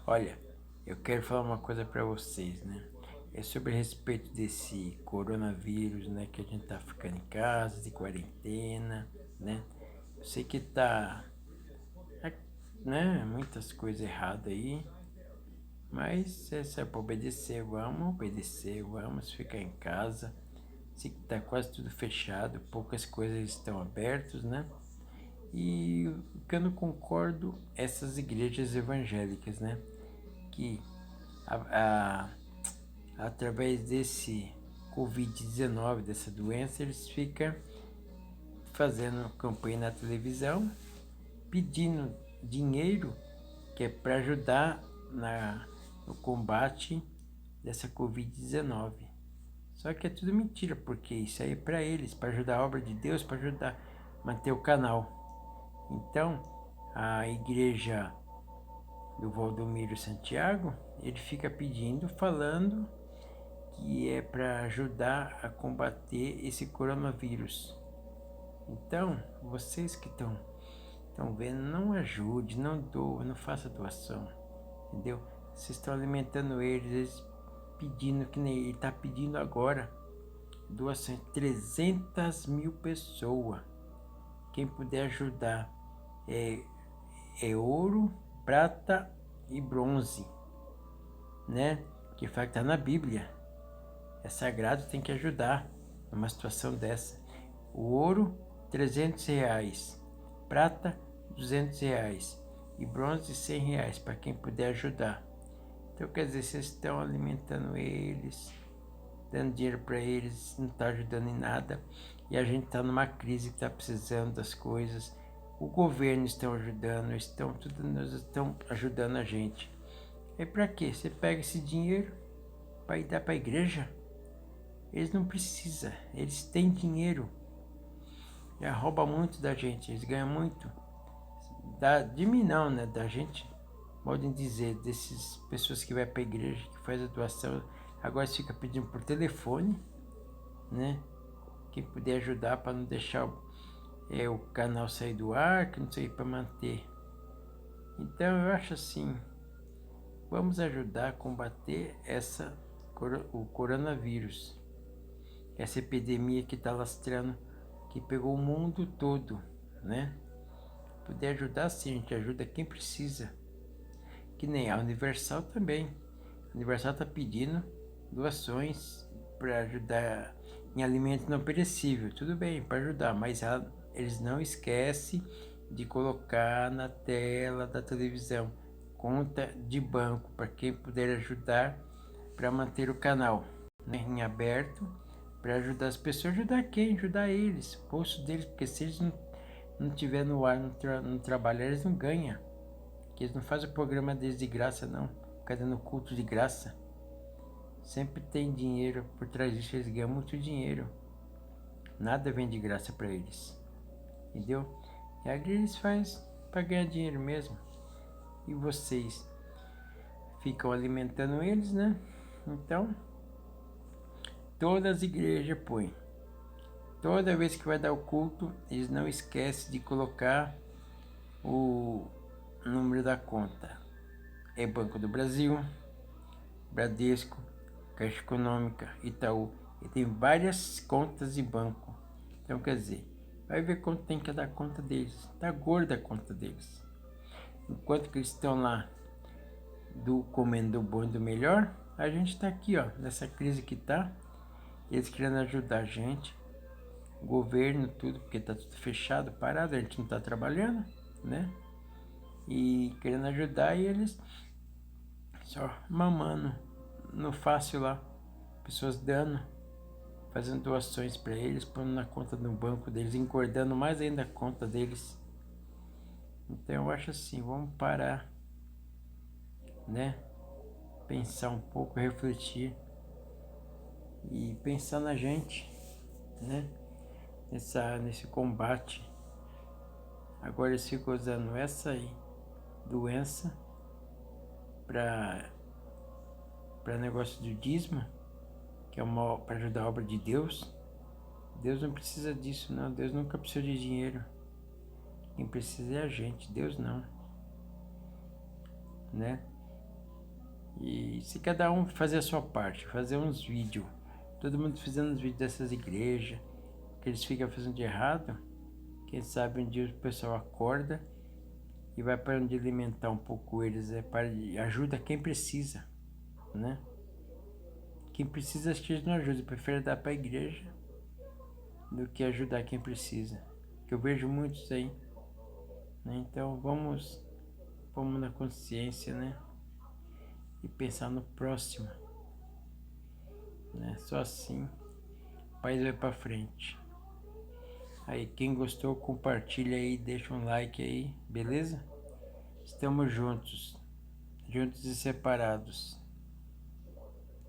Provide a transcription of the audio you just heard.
Olha, eu quero falar uma coisa para vocês, né? É sobre a respeito desse coronavírus, né? Que a gente tá ficando em casa, de quarentena, né? Eu sei que né? Muitas coisas erradas aí, mas se é para obedecer, vamos ficar em casa. Sei que tá quase tudo fechado, poucas coisas estão abertas, né? E o que eu não concordo é essas igrejas evangélicas, né? Que a, através desse Covid-19, dessa doença, eles ficam fazendo campanha na televisão, pedindo dinheiro que é para ajudar no combate dessa Covid-19. Só que é tudo mentira, porque isso aí é para eles, para ajudar a obra de Deus, para ajudar a manter o canal. Então, a igreja do Valdomiro Santiago, ele fica pedindo, falando que é para ajudar a combater esse coronavírus. Então, vocês que estão vendo, não ajude, não doa, não faça doação, entendeu? Vocês estão alimentando eles pedindo, que nem ele está pedindo agora, doações, 300 mil pessoas. Quem puder ajudar é, é ouro, prata e bronze, né? Que fala que está na Bíblia. É sagrado, tem que ajudar numa situação dessa. O ouro, R$ 300. Prata, R$ 200. E bronze, R$ 100, para quem puder ajudar. Então, quer dizer, vocês estão alimentando eles, dando dinheiro para eles, não está ajudando em nada. E a gente está numa crise que está precisando das coisas. O governo está ajudando, estão ajudando a gente. E para quê? Você pega esse dinheiro para ir dar para a igreja? Eles não precisam, eles têm dinheiro. Já rouba muito da gente, eles ganham muito. De mim não, né? Da gente, podem dizer, dessas pessoas que vai para a igreja, que faz a doação, agora fica pedindo por telefone, né? Quem puder ajudar para não deixar o canal sair do ar, que não sei, para manter. Então eu acho assim, vamos ajudar a combater o coronavírus, essa epidemia que está lastrando, que pegou o mundo todo, né? Puder ajudar, sim, a gente ajuda quem precisa. Que nem a Universal também. A Universal está pedindo doações para ajudar em alimentos não perecíveis. Tudo bem, para ajudar, mas eles não esquecem de colocar na tela da televisão conta de banco para quem puder ajudar para manter o canal, né, em aberto, para ajudar as pessoas. Ajudar quem? Ajudar eles, o bolso deles, porque se eles não tiver no ar, não trabalhar, eles não ganham. Que eles não fazem o programa deles de graça, não. Ficar dando culto de graça. Sempre tem dinheiro por trás disso, eles ganham muito dinheiro. Nada vem de graça para eles. Entendeu? E a eles faz para ganhar dinheiro mesmo. E vocês ficam alimentando eles, né? Então, todas as igrejas põem. Toda vez que vai dar o culto, eles não esquecem de colocar o número da conta. É Banco do Brasil, Bradesco, Caixa Econômica, Itaú. E tem várias contas de banco. Então, quer dizer, vai ver quanto tem que dar conta deles. Tá gorda a conta deles. Enquanto que eles estão lá comendo do bom e do melhor, a gente está aqui, ó, nessa crise que tá. Eles querendo ajudar a gente. O governo, tudo, porque tá tudo fechado, parado, a gente não tá trabalhando, né? E querendo ajudar e eles só mamando no fácil lá. Pessoas dando, fazendo doações para eles, pondo na conta do banco deles, engordando mais ainda a conta deles. Então eu acho assim, vamos parar, né? Pensar um pouco, refletir e pensar na gente, né? Nesse combate. Agora eles ficam usando essa aí, doença para negócio do dízimo, que é para ajudar a obra de Deus. Deus não precisa disso, não. Deus nunca precisou de dinheiro. Quem precisa é a gente, Deus não, né? E se cada um fazer a sua parte, fazer uns vídeos, todo mundo fazendo os vídeos dessas igrejas, que eles ficam fazendo de errado, quem sabe um dia o pessoal acorda e vai para onde alimentar um pouco eles, para ajuda quem precisa, né? Quem precisa acho que eles não ajudam, prefere dar para a igreja do que ajudar quem precisa, que eu vejo muitos aí, né? Então vamos na consciência, né? E pensar no próximo, né? Só assim o país vai para frente. Aí quem gostou compartilha aí, deixa um like aí, beleza? Estamos juntos e separados.